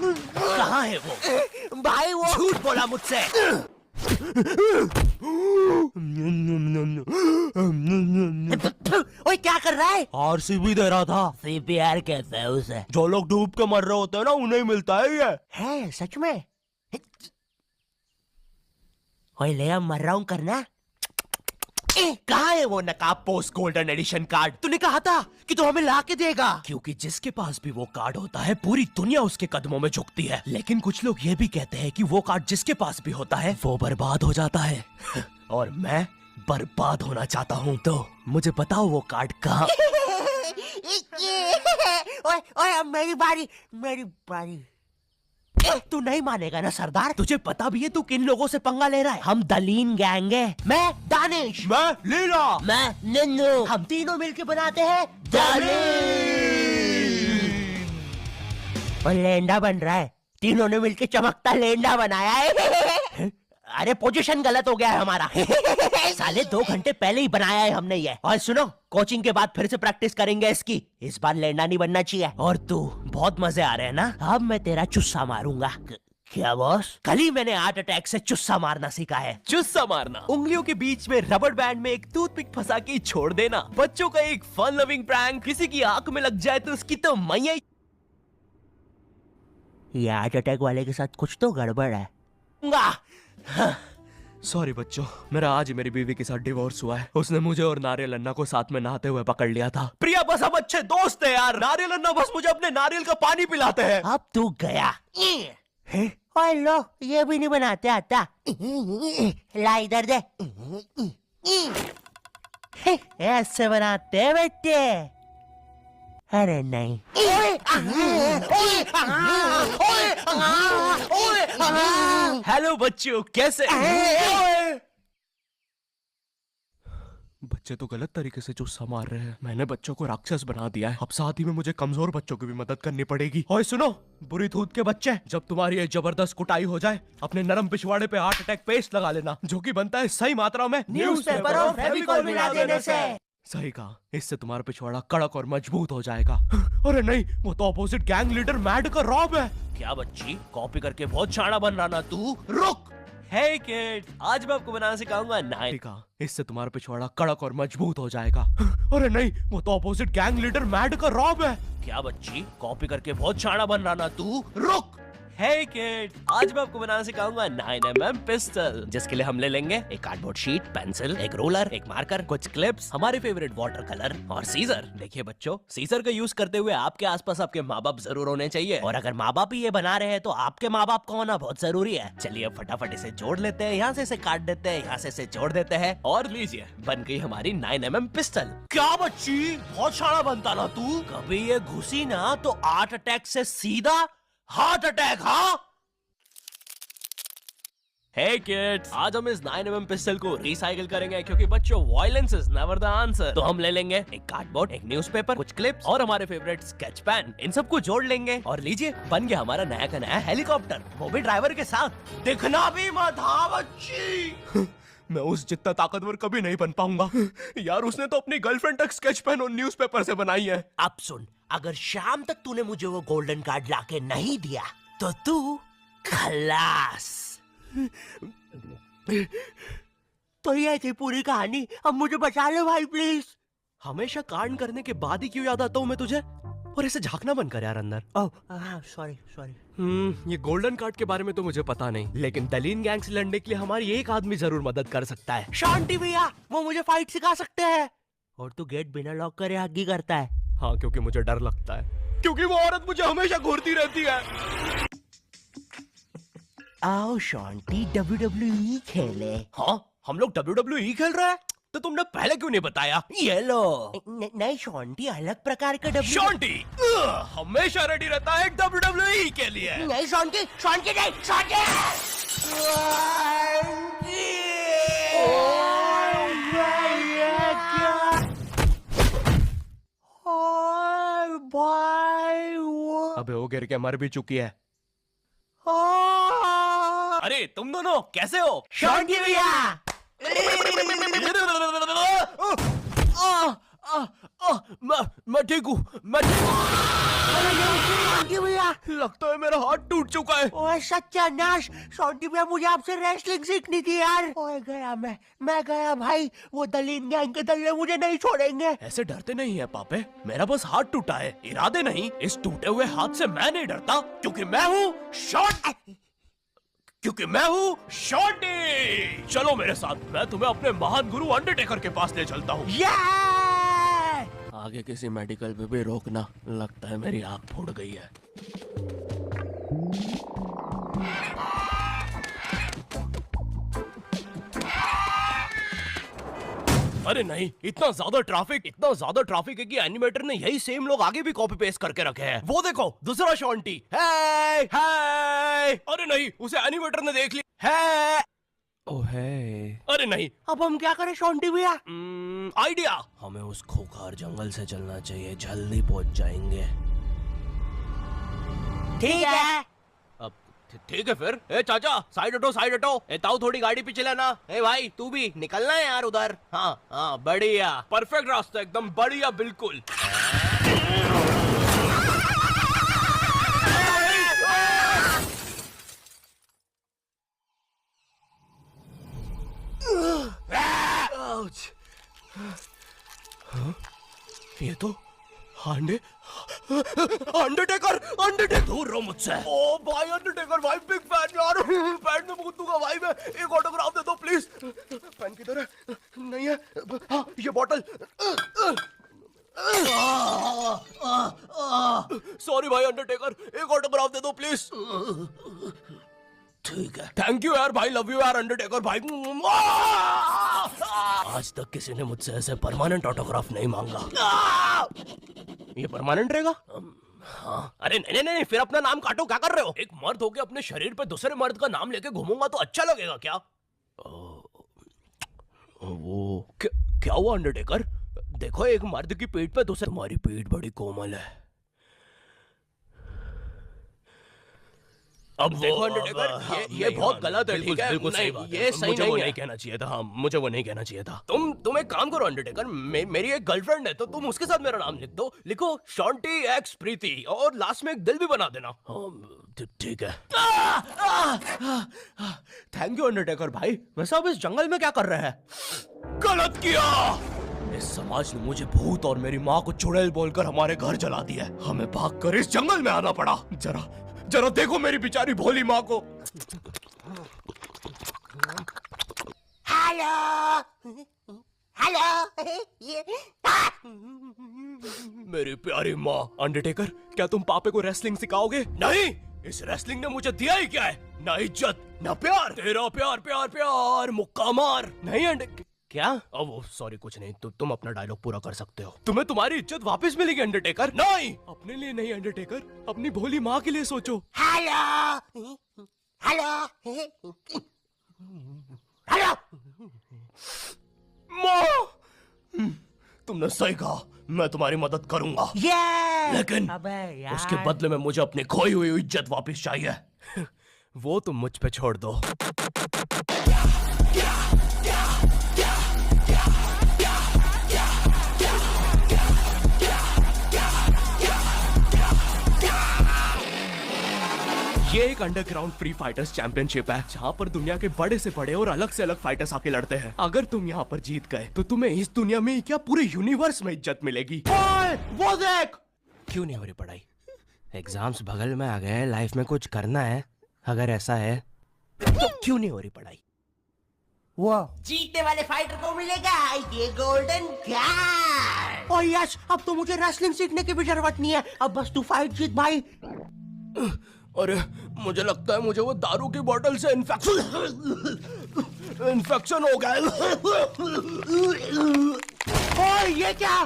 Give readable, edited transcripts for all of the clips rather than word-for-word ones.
कहाँ है वो? भाई वो झूठ बोला मुझसे। ओए क्या कर रहा है? आरसीबी दे रहा था। सीपीआर कहते हैं उसे। जो लोग डूब के मर रहे होते हैं ना, उन्हें मिलता है ये। है सच में? ओए ले अब मर रहा हूँ करना। कहाँ है वो नकाब पोस्ट गोल्डन एडिशन कार्ड? तूने कहा था कि तू हमें ला के देगा। क्योंकि जिसके पास भी वो कार्ड होता है, पूरी दुनिया उसके कदमों में झुकती है। लेकिन कुछ लोग ये भी कहते हैं कि वो कार्ड जिसके पास भी होता है, वो बर्बाद हो जाता है। और मैं बर्बाद होना चाहता हूँ, तो मुझे बताओ वो कार्ड कहाँ? ओए ओए अब मेरी बारी। तू नहीं मानेगा ना सरदार? तुझे पता भी है तू किन लोगों से पंगा ले रहा है? हम दलीन गैंग है। मैं दानिश, मैं लीला, मैं नन्नू, हम तीनों मिलके बनाते हैं और लेंडा बन रहा है। तीनों ने मिलके चमकता लेंडा बनाया है। अरे पोजीशन गलत हो गया है हमारा। साले 2 घंटे पहले ही बनाया है हमने ये। और सुनो, कोचिंग के बाद फिर से प्रैक्टिस करेंगे इसकी। इस बार लेंडा नहीं बनना चाहिए। और तू बहुत मजे आ रहे हैं ना? अब मैं तेरा चुस्सा मारूंगा। क्या बॉस? कल ही मैंने हार्ट अटैक से चुस्सा मारना सीखा है। चुस्सा मारना? उंगलियों के बीच में रबर बैंड में एक टूथपिक फंसा के छोड़ देना। बच्चों का एक फन लविंग प्रैंक। किसी की आंख में लग जाए तो उसकी तो मैया। ये हार्ट अटैक वाले के साथ कुछ तो गड़बड़ है। सॉरी बच्चों, मेरा आज ही मेरी बीवी के साथ डिवोर्स हुआ है। उसने मुझे और नारियल अन्ना को साथ में नहाते हुए पकड़ लिया था। प्रिया बस हम अच्छे दोस्त हैं यार। नारियल अन्ना बस मुझे अपने नारियल का पानी पिलाते हैं। अब तू गया। ओए लो, ये भी नहीं बनाते आता। ला इधर दे। ऐसे बनाते हैं बेटे। अरे नहीं। हेलो बच्चों, कैसे? बच्चे तो गलत तरीके से चुस्सा मार रहे हैं। मैंने बच्चों को राक्षस बना दिया है। अब साथ ही में मुझे कमजोर बच्चों की भी मदद करनी पड़ेगी। और सुनो बुरी थूत के बच्चे, जब तुम्हारी ये जबरदस्त कुटाई हो जाए, अपने नरम पिछवाड़े पे हार्ट अटैक पेस्ट लगा लेना, जो कि बनता है सही मात्रा में न्यूज़पेपर और फेविकोल मिला देने से। सही कहा, इससे तुम्हारा पिछवाड़ा कड़क और मजबूत हो जाएगा। अरे नहीं, वो तो अपोजिट गैंग लीडर मैड का रॉब है। क्या बच्ची, कॉपी करके बहुत शाना बन रहा ना तू? रुक। हे किड, आज मैं आपको बनाना सिखाऊंगा नाइन का। इससे तुम्हारा पिछवाड़ा कड़क और मजबूत हो जाएगा। अरे नहीं, वो तो अपोजिट गैंग लीडर मैड का रॉब है। क्या बच्ची, कॉपी करके बहुत शाना बन रहा ना तू? रुक। हे किड, आज मैं आपको बनाना सिखाऊंगा 9mm पिस्टल, जिसके लिए हम ले लेंगे एक कार्डबोर्ड शीट, पेंसिल, एक रोलर, एक मार्कर, कुछ क्लिप्स, हमारे फेवरेट वाटर कलर और सीजर। देखिए बच्चों, सीजर का यूज करते हुए आपके आसपास आपके माँ बाप जरूर होने चाहिए। और अगर माँ बाप ही ये बना रहे हैं तो आपके माँ बाप का होना बहुत जरूरी है। चलिए फटाफट इसे जोड़ लेते हैं। यहाँ से इसे काट देते हैं, यहाँ से इसे जोड़ देते हैं और लीजिए, बन गई हमारी 9mm पिस्टल। क्या बच्ची, बहुत शाना बनता ना तू? कभी ये घुसी ना तो हार्ट अटैक से सीधा हार्ट अटैक। हाँ हे किड्स, आज हम इस 9mm पिस्टल को रिसाइकिल करेंगे, क्योंकि बच्चों violence is never the answer. तो हम ले लेंगे एक कार्डबोर्ड, एक न्यूज़पेपर, कुछ क्लिप्स और हमारे फेवरेट स्केच पेन। इन सबको जोड़ लेंगे और लीजिए, बन गया हमारा नया का नया हेलीकॉप्टर, वो भी ड्राइवर के साथ। दिखना भी मत। हाँ बच्ची। मैं उस जितना ताकतवर कभी नहीं बन पाऊंगा यार। उसने तो अपनी गर्लफ्रेंड तक स्केच पेन और न्यूज़पेपर से बनाई है। अब सुन, अगर शाम तक तूने मुझे वो गोल्डन कार्ड लाके नहीं दिया तो तू खलास। तो ये थी पूरी कहानी। अब मुझे बचा लो भाई प्लीज। हमेशा कांड करने के बाद ही क्यों याद आता हूँ मैं तुझे? और ऐसे झांकना बंद कर यार अंदर। सॉरी। ये गोल्डन कार्ड के बारे में तो मुझे पता नहीं, लेकिन दलीन गैंग से लड़ने के लिए हमारी एक आदमी जरूर मदद कर सकता है। शांति भैया, वो मुझे फाइट सिखा सकते हैं। और तू गेट बिना लॉक करे हग्गी करता है। हाँ, क्योंकि मुझे डर लगता है, क्योंकि वो औरत मुझे हमेशा घूरती रहती है। आओ शांति, WWE खेले। हाँ, हम लोग WWE खेल रहे हैं? तो तुमने पहले क्यों नहीं बताया? ये लो। नहीं शांति, अलग प्रकार का शांति हमेशा रेडी रहता है WWE के लिए। नहीं शांति नहीं, शांति। अबे वो गिर के मर भी चुकी है। अरे तुम दोनों कैसे हो? शांति भैया। मैं ठीक हूँ। शॉन्टी भैया। लगता है मेरा हाथ टूट चुका है। ओए सत्यानाश, शॉन्टी भैया मुझे आपसे रेसलिंग सीखनी थी यार। ओए गया मैं गया भाई, वो दलीन गैंग के दल्ले मुझे नहीं छोड़ेंगे। ऐसे डरते नहीं है पापे, मेरा बस हाथ टूटा है, इरादे नहीं। इस टूटे हुए हाथ से मैं नहीं डरता, क्योंकि मैं हूँ शॉन्टी। चलो मेरे साथ, मैं तुम्हें अपने महान गुरु अंडरटेकर के पास ले चलता हूँ। आगे किसी मेडिकल पे भी रोकना, लगता है मेरी आंख फूट गई है। अरे नहीं, इतना ज्यादा ट्रैफिक है कि एनिमेटर ने यही सेम लोग आगे भी कॉपी पेस्ट करके रखे हैं। वो देखो, दूसरा शॉन्टी। हे हे, अरे नहीं, उसे एनिमेटर ने देख लिया। है ओह है, अरे नहीं, अब हम क्या करें शॉन्टी भैया? आइडिया, हमें उस खोखार जंगल से चलना चाहिए, जल्दी पहुंच जाएंगे। ठीक है। अब ठीक है फिर। ए चाचा, साइड हटो। ए ताऊ, थोड़ी गाड़ी पीछे लेना। ए भाई, तू भी निकलना है यार उधर। हाँ, बढ़िया, परफेक्ट रास्ता, एकदम बढ़िया, बिल्कुल। ये तो अंडरटेकर दूर रहो मुझसे। ओ भाई अंडरटेकर भाई, बिग फैन यार। पैन में मूत दूंगा भाई मैं। एक ऑटोग्राफ दे दो प्लीज। पैन किधर है? नहीं है। हाँ, ये बॉटल। सॉरी भाई अंडरटेकर, एक ऑटोग्राफ दे दो प्लीज। ठीक है, थैंक यू यार भाई, लव यू यार अंडरटेकर भाई। आज तक किसी ने मुझसे ऐसे परमानेंट ऑटोग्राफ नहीं मांगा। ये परमानेंट रहेगा? हाँ। अरे नहीं, फिर अपना नाम काटो, क्या कर रहे हो? एक मर्द होके अपने शरीर पे दूसरे मर्द का नाम लेके घूमूंगा तो अच्छा लगेगा क्या? वो क्या हुआ अंडरटेकर? देखो, एक मर्द की पीठ पे दूसरे। तुम्हारी पीठ बड़ी कोमल है। अब देखो अंडरटेकर, ये बहुत गलत है, ठीक है? बिल्कुल सही बात है। ये सही नहीं है। नहीं कहना चाहिए था। हाँ, मुझे वो नहीं कहना चाहिए था। तुम एक काम करो अंडरटेकर, मेरी एक गर्लफ्रेंड है, तो तुम उसके साथ मेरा नाम लिख दो। लिखो शॉन्टी एक्स प्रीति, और लास्ट में एक दिल भी बना देना। ठीक है। थैंक यू अंडरटेकर भाई। वैसे आप इस जंगल में क्या कर रहे हैं? गलत किया। इस समाज ने मुझे भूत और मेरी माँ को चुड़ैल बोलकर हमारे घर जला दिया। हमें भागकर इस जंगल में आना पड़ा। जरा देखो मेरी बेचारी भोली माँ को। हेलो। मेरी प्यारी माँ। अंडरटेकर, क्या तुम पापे को रेसलिंग सिखाओगे? नहीं, इस रेसलिंग ने मुझे दिया ही क्या है? ना इज्जत, ना प्यार। तेरा प्यार मुक्का मार। नहीं क्या? वो सॉरी, कुछ नहीं। तुम अपना डायलॉग पूरा कर सकते हो। तुम्हें तुम्हारी इज्जत वापस मिलेगी अंडरटेकर। नहीं, अपने लिए नहीं अंडरटेकर, अपनी भोली माँ के लिए सोचो। हेलो। माँ, तुमने सही कहा, मैं तुम्हारी मदद करूंगा। लेकिन उसके बदले में मुझे अपनी खोई हुई इज्जत वापस चाहिए। वो तुम मुझ पे छोड़ दो। ये एक अंडरग्राउंड फ्री फाइटर्स चैंपियनशिप है, जहाँ पर दुनिया के बड़े से बड़े और अलग से अलग फाइटर्स आके लड़ते हैं। अगर तुम यहाँ पर जीत गए तो तुम्हें इस दुनिया में क्या, पूरे यूनिवर्स में इज्जत मिलेगी। वो देख। क्यों नहीं हो रही पढ़ाई? एग्जाम्स बगल में आ गए, लाइफ में कुछ करना है। अगर ऐसा है तो क्यों नहीं हो रही पढ़ाई? वो जीतने वाले फाइटर को मिलेगा ये गोल्डन कार्ड। और यस, अब तो मुझे रेसलिंग सीखने की भी जरूरत नहीं है। अब बस तू फाइट जीत भाई। अरे मुझे लगता है मुझे वो दारू की बोतल से इन्फेक्शन हो गया। ओए ये क्या?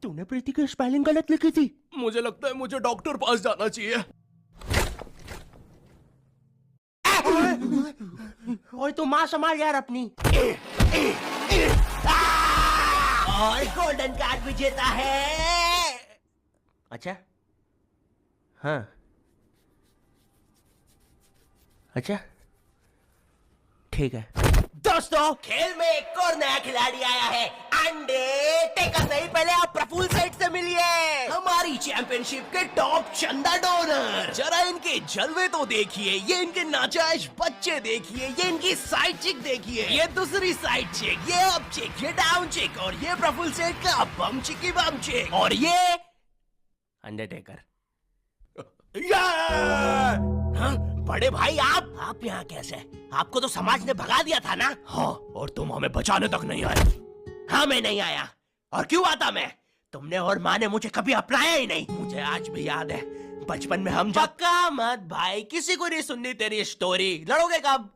तूने प्रीति की स्पेलिंग गलत लिखी थी। मुझे लगता है मुझे डॉक्टर पास जाना चाहिए। ओए तू माँ संभाल यार अपनी। और गोल्डन कार्ड विजेता है। अच्छा, हाँ, अच्छा, ठीक है। दोस्तों, खेल में एक और नया खिलाड़ी आया है। अंडरटेकर नहीं, पहले आप प्रफुल सेठ से मिलिए, हमारी चैंपियनशिप के टॉप चंदा डोनर। जरा इनके जलवे तो देखिए, ये इनके नाजायज बच्चे देखिए, ये इनकी साइड चिक देखिए, ये दूसरी साइड चिक, ये अप चिक, ये डाउन चिक, और ये प्रफुल सेठ का बम चिकी बम चिक, और ये अंडरटेकर। हाँ, बड़े भाई आप यहाँ कैसे? आपको तो समाज ने भगा दिया था ना? हाँ, और तुम हमें बचाने तक नहीं आए। हाँ, मैं नहीं आया। और क्यों आता मैं? तुमने और माँ ने मुझे कभी अपनाया ही नहीं। मुझे आज भी याद है, बचपन में हम पक्का मत भाई, किसी को नहीं सुननी तेरी स्टोरी। लड़ोगे कब?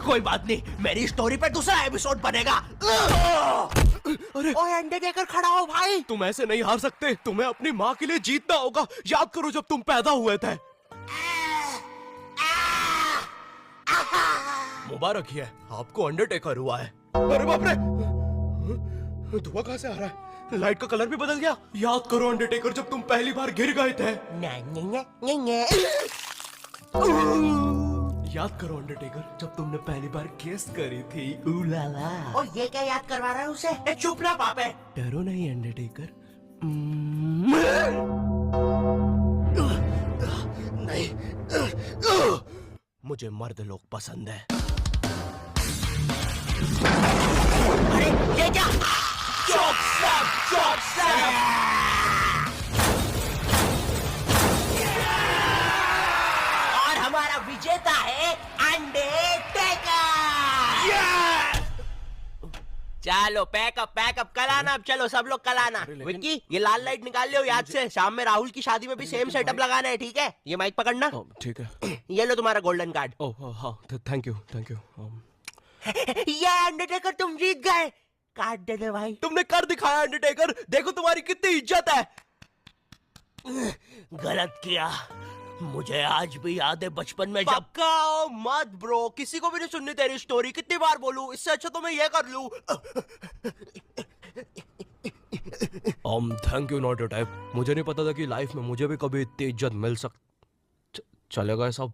कोई बात नहीं, मेरी स्टोरी पे दूसरा एपिसोड बनेगा। अरे ओए अंडरटेकर, खड़ा हो भाई। तुम ऐसे नहीं हार सकते, तुम्हें अपनी माँ के लिए जीतना होगा। याद करो जब तुम पैदा हुए थे। मुबारक है, आपको अंडरटेकर हुआ है। अरे बाप रे, धुआं कहाँ से आ रहा है? लाइट का कलर भी बदल गया। याद करो अंडरटेकर, जब तुम पहली बार गिर गए थे। याद करो अंडरटेकर, जब तुमने पहली बार किस करी थी। उलाला। और ये क्या याद करवा रहा है उसे? चुप ना पापे। डरो नहीं अंडरटेकर। नहीं, मुझे मर्द लोग पसंद है। अरे ये क्या? चौक सब। और हमारा विजेता है अंडरटेकर। चलो पैकअप कल आना। अब चलो सब लोग कल आना। विक्की, ये लाल लाइट निकाल लियो याद से। शाम में राहुल की शादी में भी सेम सेटअप लगाना है, ठीक है? ये माइक पकड़ना। ठीक है। ये लो तुम्हारा गोल्डन कार्ड। ओह हाँ, थैंक यू। ये अंडरटेकर, तुम जीत गए। कार्ड दे दे भाई। तुमने कर दिखाया अंडरटेकर, देखो तुम्हारी कितनी इज्जत है। गलत किया, मुझे आज भी याद है बचपन में जब का मत ब्रो, किसी को भी नहीं सुननी तेरी स्टोरी। कितनी बार बोलूं? इससे अच्छा तो मैं ये कर लूं। Thank you not your type. मुझे नहीं पता था कि लाइफ में मुझे भी कभी इतनी इज्जत मिल चलेगा सब।